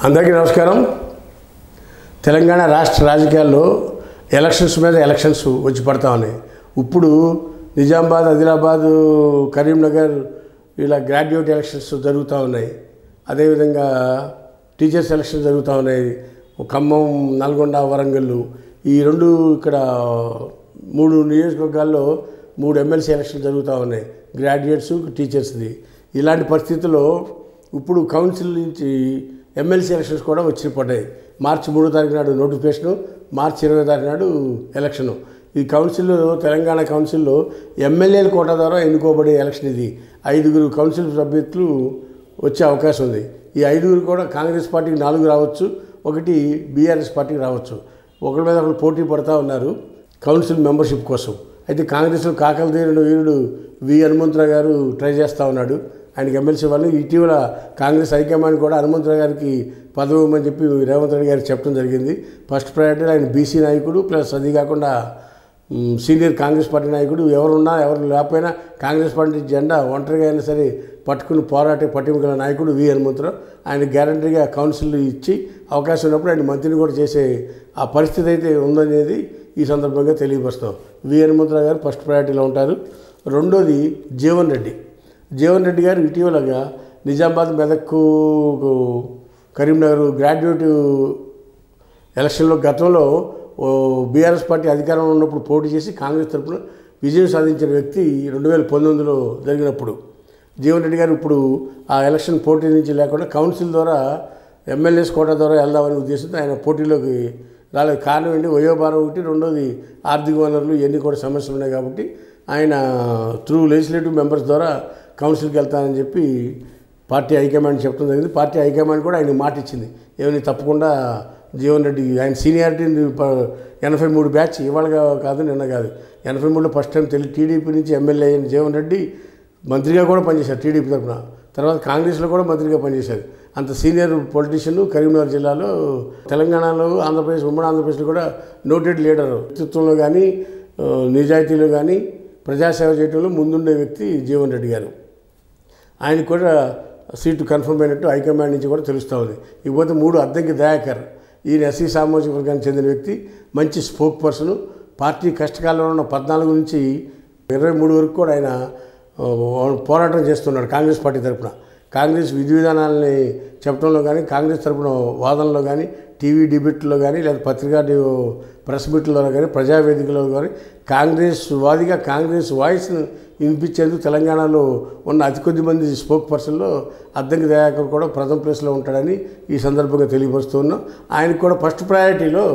అందరికీ నమస్కారం. తెలంగాణ రాష్ట్ర రాజకీయాల్లో ఎలక్షన్స్ మీద ఎలక్షన్స్ వచ్చి పడతా ఉన్నాయి. ఇప్పుడు నిజామాబాద్, ఆదిలాబాద్, కరీంనగర్ ఇలా గ్రాడ్యుయేట్ ఎలక్షన్స్ జరుగుతూ ఉన్నాయి. అదేవిధంగా టీచర్స్ ఎలక్షన్స్ జరుగుతూ ఉన్నాయి. ఖమ్మం, నల్గొండ, వరంగల్ ఈ రెండు ఇక్కడ 3 నియోజకవర్గాల్లో 3 ఎమ్మెల్సీ ఎలక్షన్స్ జరుగుతూ ఉన్నాయి, గ్రాడ్యుయేట్స్, టీచర్స్ది. ఇలాంటి పరిస్థితుల్లో ఇప్పుడు కౌన్సిల్ నుంచి ఎమ్మెల్సీ ఎలక్షన్స్ కూడా వచ్చి పడ్డాయి. మార్చి 3వ తారీఖు నాడు నోటిఫికేషను, మార్చి 20వ తారీఖు నాడు ఎలక్షను. ఈ కౌన్సిల్లో, తెలంగాణ కౌన్సిల్లో ఎమ్మెల్యేల కోటా ద్వారా ఎన్నుకోబడే ఎలక్షన్ ఇది. 5 కౌన్సిల్ సభ్యులు వచ్చే అవకాశం ఉంది. ఈ 5 కూడా కాంగ్రెస్ పార్టీకి 4 రావచ్చు, 1 బీఆర్ఎస్ పార్టీకి రావచ్చు. ఒకరి మీద ఒకరు పోటీ పడుతూ ఉన్నారు కౌన్సిల్ మెంబర్షిప్ కోసం. అయితే కాంగ్రెస్లో కాకలు తీరిన వీరుడు వి హనుమంతరావు గారు ట్రై చేస్తూ ఉన్నాడు. ఆయనకి ఎమ్మెల్సీ వాళ్ళు ఇటీవల కాంగ్రెస్ హైకమాండ్ కూడా హనుమంతరావు గారికి పదవి ఇవ్వమని చెప్పి రేవంత్ రెడ్డి గారికి చెప్పడం జరిగింది. ఫస్ట్ ప్రయారిటీ ఆయన బీసీ నాయకుడు, ప్లస్ అది కాకుండా సీనియర్ కాంగ్రెస్ పార్టీ నాయకుడు. ఎవరున్నా ఎవరు లేకపోయినా కాంగ్రెస్ పార్టీ జెండా ఒంటరిగా అయినా సరే పట్టుకుని పోరాటే పట్టింపు గల నాయకుడు వి హనుమంతరావు. ఆయన గ్యారంటీగా కౌన్సిల్ ఇచ్చి అవకాశం ఉన్నప్పుడు ఆయన మంత్రిని కూడా చేసే ఆ పరిస్థితి అయితే ఉందనేది ఈ సందర్భంగా తెలియపరుస్తాం. వి హనుమంతరావు గారు ఫస్ట్ ప్రయారిటీలో ఉంటారు. రెండోది జీవన్ రెడ్డి గారు ఇటీవలగా నిజామాబాద్, మెదక్, కరీంనగర్ గ్రాడ్యుయేట్ ఎలక్షన్లో గతంలో బీఆర్ఎస్ పార్టీ అధికారంలో ఉన్నప్పుడు పోటీ చేసి కాంగ్రెస్ తరఫున విజయం సాధించిన వ్యక్తి 2019లో జరిగినప్పుడు. జీవన్ రెడ్డి గారు ఇప్పుడు ఆ ఎలక్షన్ పోటీ నుంచి లేకుండా కౌన్సిల్ ద్వారా ఎమ్మెల్యేస్ కోటా ద్వారా వెళ్దామనే ఉద్దేశంతో ఆయన పోటీలోకి రాలేదు. కారణం ఏంటి? వయోభారం ఒకటి, రెండోది ఆర్థిక వనరులు, ఇవన్నీ కూడా సమస్యలు ఉన్నాయి. కాబట్టి ఆయన త్రూ లెజిస్లేటివ్ మెంబర్స్ ద్వారా కౌన్సిల్కి వెళ్తానని చెప్పి పార్టీ హైకమాండ్ చెప్పడం జరిగింది. పార్టీ హైకమాండ్ కూడా ఆయన మాట ఇచ్చింది, ఏమని తప్పకుండా జీవన్ రెడ్డి ఆయన సీనియారిటీ 83 బ్యాచ్, ఇవాళ కాదు నిన్న కాదు, 83లో ఫస్ట్ టైం టీడీపీ నుంచి ఎమ్మెల్యే అయిన జీవన్ రెడ్డి మంత్రిగా కూడా పనిచేశారు టీడీపీ తరఫున. తర్వాత కాంగ్రెస్లో కూడా మంత్రిగా పనిచేశారు. అంత సీనియర్ పొలిటీషియన్. కరీంనగర్ జిల్లాలో, తెలంగాణలో, ఆంధ్రప్రదేశ్, ఉమ్మడి ఆంధ్రప్రదేశ్లో కూడా నోటెడ్ లీడర్. వ్యక్తిత్వంలో కానీ, నిజాయితీలో కానీ, ప్రజాసేవ చేయడంలో ముందుండే వ్యక్తి జీవన్ రెడ్డి గారు. ఆయనకు కూడా సీటు కన్ఫర్మ్ అయినట్టు హైకమాండ్ నుంచి కూడా తెలుస్తూ ఉంది. ఇకపోతే 3 అద్దంకి దయాకర్. ఈయన ఎస్సీ సామాజిక వర్గానికి చెందిన వ్యక్తి, మంచి స్పోక్ పర్సను. పార్టీ కష్టకాలంలో ఉన్న 14 నుంచి 23 వరకు కూడా ఆయన పోరాటం చేస్తున్నాడు కాంగ్రెస్ పార్టీ తరఫున. కాంగ్రెస్ విధి విధానాలని చెప్పడంలో కానీ, కాంగ్రెస్ తరఫున వాదనలో కానీ, టీవీ డిబేట్లో కానీ, లేదా పత్రికా ప్రెస్ మీట్లో కానీ, ప్రజావేదికలో కానీ కాంగ్రెస్ వాదిగా కాంగ్రెస్ వాయిస్ను వినిపించేందుకు తెలంగాణలో ఉన్న అతి కొద్ది మంది స్పోక్ పర్సన్లో అద్దంకి దయాకర్ కూడా ప్రథమ ప్లేస్లో ఉంటాడని ఈ సందర్భంగా తెలియపరుస్తూ ఉన్నాం. ఆయనకు కూడా ఫస్ట్ ప్రయారిటీలో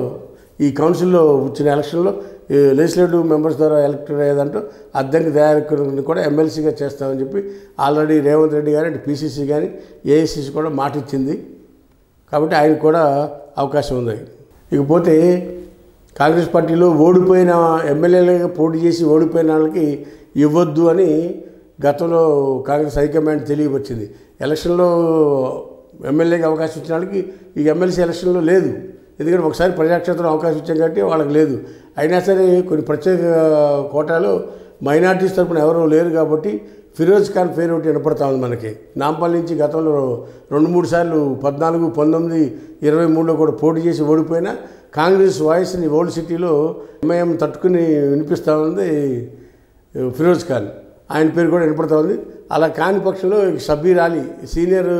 ఈ కౌన్సిల్లో వచ్చిన ఎలక్షన్లో లెజిస్లేటివ్ మెంబర్స్ ద్వారా ఎలక్టెడ్ అయ్యేదంటూ అద్దంకి దయాకర్ని కూడా ఎమ్మెల్సీగా చేస్తామని చెప్పి ఆల్రెడీ రేవంత్ రెడ్డి గారు పీసీసీ కానీ ఏఐసీసీ కూడా మాట ఇచ్చింది. కాబట్టి ఆయనకు కూడా అవకాశం ఉంది. ఇకపోతే కాంగ్రెస్ పార్టీలో ఓడిపోయిన ఎమ్మెల్యేలుగా పోటీ చేసి ఓడిపోయిన వాళ్ళకి ఇవ్వద్దు అని గతంలో కాంగ్రెస్ హైకమాండ్ తెలియవచ్చింది. ఎలక్షన్లో ఎమ్మెల్యేకి అవకాశం ఇచ్చిన వాళ్ళకి ఈ ఎమ్మెల్సీ ఎలక్షన్లో లేదు. ఎందుకంటే ఒకసారి ప్రజాక్షేత్రం అవకాశం ఇచ్చాం కాబట్టి వాళ్ళకి లేదు. అయినా సరే కొన్ని ప్రత్యేక కోటాలో మైనార్టీస్ తరఫున ఎవరూ లేరు కాబట్టి ఫిరోజ్ ఖాన్ పేరు ఒకటి వినపడతా ఉంది మనకి. నాంపల్లి నుంచి గతంలో 2-3 సార్లు 14, 19, 23లో కూడా పోటీ చేసి ఓడిపోయినా కాంగ్రెస్ వాయిస్ని ఓల్డ్ సిటీలో ఎంఐఎం తట్టుకుని వినిపిస్తూ ఉంది ఫిరోజ్ ఖాన్. ఆయన పేరు కూడా వినపడతా ఉంది. అలా కాని పక్షంలో షబ్బీర్ అలీ, సీనియర్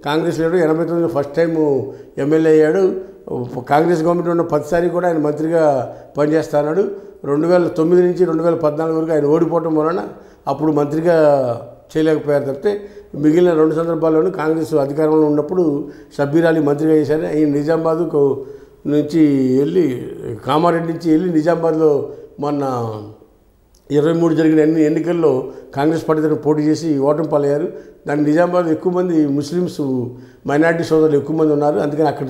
కాంగ్రెస్ లీడర్, 89లో ఫస్ట్ టైం ఎమ్మెల్యే అయ్యాడు. కాంగ్రెస్ గవర్నమెంట్ ఉన్న 10 సారి కూడా ఆయన మంత్రిగా పనిచేస్తున్నాడు. 2009 నుంచి 2014 వరకు ఆయన ఓడిపోవటం వలన అప్పుడు మంత్రిగా చేయలేకపోయారు తప్పితే మిగిలిన 2 సందర్భాల్లోనూ కాంగ్రెస్ అధికారంలో ఉన్నప్పుడు షబ్బీర్ అలీ మంత్రిగా చేశారు. ఆయన నిజామాబాద్ నుంచి వెళ్ళి, కామారెడ్డి నుంచి వెళ్ళి నిజామాబాద్లో మొన్న 23 జరిగిన ఎన్నికల్లో కాంగ్రెస్ పార్టీ తరఫున పోటీ చేసి ఓటమి పాలయ్యారు. దానికి నిజామాబాద్ ఎక్కువ మంది ముస్లిమ్స్ మైనార్టీ సోదరులు ఎక్కువ మంది ఉన్నారు. అందుకని అక్కడ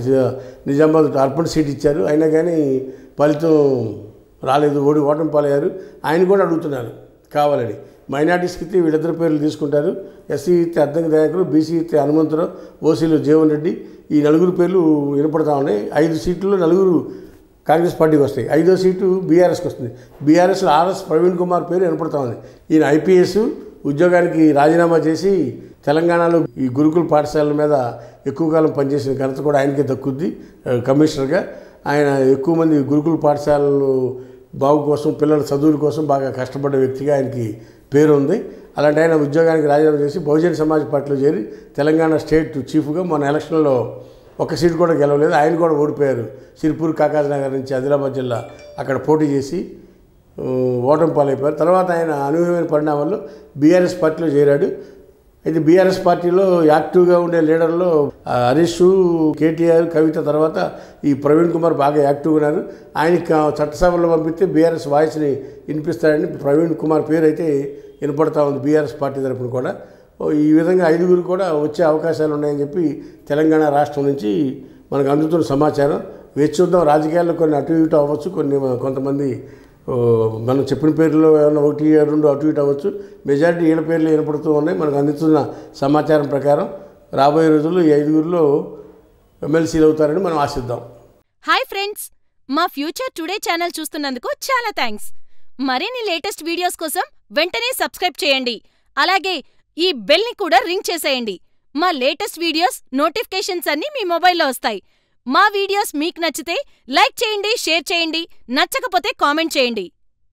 నిజామాబాద్ అర్బన్ సీట్ ఇచ్చారు. అయినా కానీ ఫలితం రాలేదు, ఓటమి పాలయ్యారు. ఆయన కూడా అడుగుతున్నారు కావాలని. మైనార్టీస్కి ఇస్తే వీళ్ళిద్దరు పేర్లు తీసుకుంటారు. ఎస్సీ ఇస్తే అద్దంకి దయాకర్, బీసీ ఇస్తే హనుమంతరావు, ఓసీలో జీవన్ రెడ్డి. ఈ 4 పేర్లు వినపడతా ఉన్నాయి. 5 సీట్లలో 4 కాంగ్రెస్ పార్టీకి వస్తాయి. 5వ సీటు బీఆర్ఎస్కి వస్తుంది. బీఆర్ఎస్లో ఆర్ఎస్ ప్రవీణ్ కుమార్ పేరు వినపడతా ఉంది. ఈయన ఐపీఎస్ ఉద్యోగానికి రాజీనామా చేసి తెలంగాణలో ఈ గురుకుల పాఠశాలల మీద ఎక్కువ కాలం పనిచేసిన ఘనత కూడా ఆయనకే దక్కుద్ది. కమిషనర్గా ఆయన ఎక్కువ మంది గురుకుల పాఠశాలలు బాగు కోసం, పిల్లల చదువుల కోసం బాగా కష్టపడ్డ వ్యక్తిగా ఆయనకి పేరు ఉంది. అలాంటి ఆయన ఉద్యోగానికి రాజీనామా చేసి బహుజన సమాజ్ పార్టీలో చేరి తెలంగాణ స్టేట్ చీఫ్గా మన ఎలక్షన్లో ఒక్క సీటు కూడా గెలవలేదు. ఆయన కూడా ఓడిపోయారు. సిరిపూర్ కాకాజ్ నగర్ నుంచి ఆదిలాబాద్ జిల్లా అక్కడ పోటీ చేసి ఓటమి పాలైపోయారు. తర్వాత ఆయన అనూహ్యమైన పరిణామాల్లో బీఆర్ఎస్ పార్టీలో చేరాడు. అయితే బీఆర్ఎస్ పార్టీలో యాక్టివ్గా ఉండే లీడర్లో హరీష్, కేటీఆర్, కవిత తర్వాత ఈ ప్రవీణ్ కుమార్ బాగా యాక్టివ్గా ఉన్నారు. ఆయనకి చట్టసభలో పంపిస్తే బీఆర్ఎస్ వాయిస్ని వినిపిస్తాడని ప్రవీణ్ కుమార్ పేరు అయితే వినపడతా ఉంది బీఆర్ఎస్ పార్టీ తరఫున కూడా. ఈ విధంగా 5గురు కూడా వచ్చే అవకాశాలు ఉన్నాయని చెప్పి తెలంగాణ రాష్ట్రం నుంచి మనకు అందుతున్న సమాచారం. వేచి చూద్దాం. రాజకీయాల్లో కొన్ని అటు ఇటు అవ్వచ్చు, కొంతమంది మనం చెప్పిన పేర్లో ఏమైనా 1, 2 అటు ఇటు అవ్వచ్చు. మెజారిటీ వీళ్ళ పేర్లు వినపడుతూ ఉన్నాయి. మనకు అందుతున్న సమాచారం ప్రకారం రాబోయే రోజుల్లో ఈ 5గురిలో ఎమ్మెల్సీలు అవుతారని మనం ఆశిద్దాం. హాయ్ ఫ్రెండ్స్, మా ఫ్యూచర్ టుడే ఛానల్ చూస్తున్నందుకు చాలా థ్యాంక్స్. మరిన్ని లేటెస్ట్ వీడియోస్ కోసం వెంటనే సబ్స్క్రైబ్ చేయండి. అలాగే ఈ బెల్ని కూడా రింగ్ చేసేయండి. మా లేటెస్ట్ వీడియోస్ నోటిఫికేషన్స్ అన్నీ మీ మొబైల్లో వస్తాయి. మా వీడియోస్ మీకు నచ్చితే లైక్ చేయండి, షేర్ చేయండి. నచ్చకపోతే కామెంట్ చేయండి.